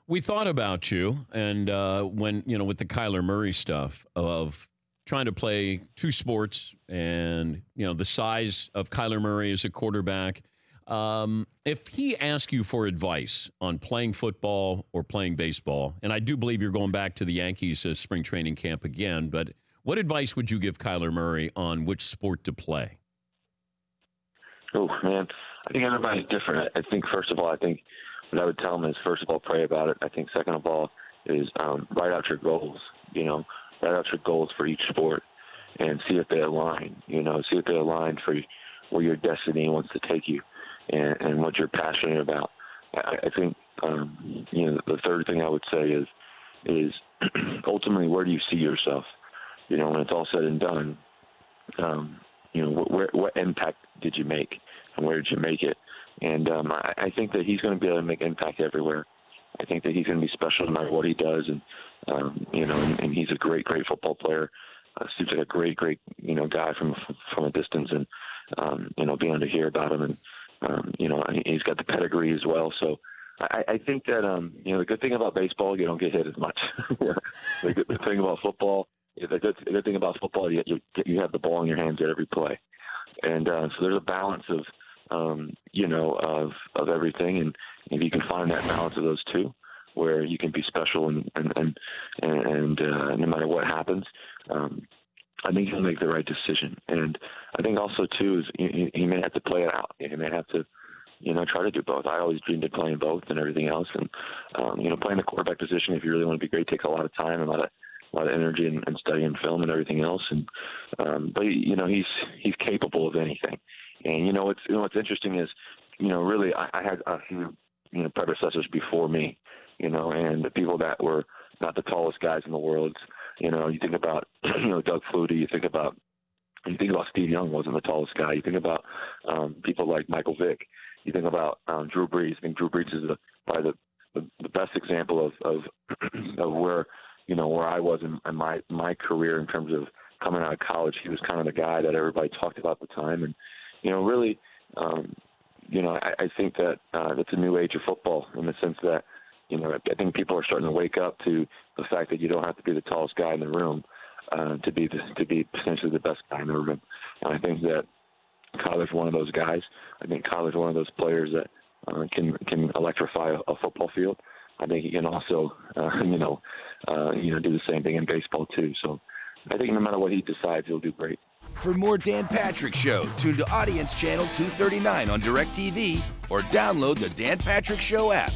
We thought about you, and when with the Kyler Murray stuff of trying to play two sports, and the size of Kyler Murray as a quarterback. If he asked you for advice on playing football or playing baseball, and I do believe you're going back to the Yankees spring training camp again, but what advice would you give Kyler Murray on which sport to play? Oh, man, I think everybody's different. I think, first of all, what I would tell him is, first of all, pray about it. I think, second of all, is write out your goals, write out your goals for each sport and see if they align, see if they align for where your destiny wants to take you and what you're passionate about. I think, the third thing I would say is ultimately, where do you see yourself? When it's all said and done, what impact did you make and where did you make it? And I think that he's going to be able to make impact everywhere. I think that he's going to be special no matter what he does. And, and he's a great, great football player. Seems like a great, great, guy from a distance, and, being able to hear about him. And, he's got the pedigree as well. So I think that, the good thing about baseball, you don't get hit as much. The good thing about football, the good thing about football, you have the ball in your hands at every play. And so there's a balance of everything. And if you can find that balance of those two, where you can be special and no matter what happens, I think he'll make the right decision. And I think also too is he may have to play it out. He may have to, try to do both. I always dreamed of playing both and everything else. And playing the quarterback position, if you really want to be great, takes a lot of time and a lot of energy and studying film and everything else. And but he's capable of anything. And what's interesting is really I had a few predecessors before me, and the people that were not the tallest guys in the world. You think about Doug Flutie. You think about Steve Young, wasn't the tallest guy. You think about people like Michael Vick. You think about Drew Brees. I think Drew Brees is probably the best example of where where I was in my career in terms of coming out of college. He was kind of the guy that everybody talked about at the time, and really, I think that that's a new age of football in the sense that I think people are starting to wake up to the fact that you don't have to be the tallest guy in the room to be potentially the best guy in the room. And I think that Kyler's one of those guys. I think Kyler's one of those players that can electrify a football field. I think he can also, do the same thing in baseball too. So I think no matter what he decides, he'll do great. For more Dan Patrick Show, tune to Audience Channel 239 on DirecTV or download the Dan Patrick Show app.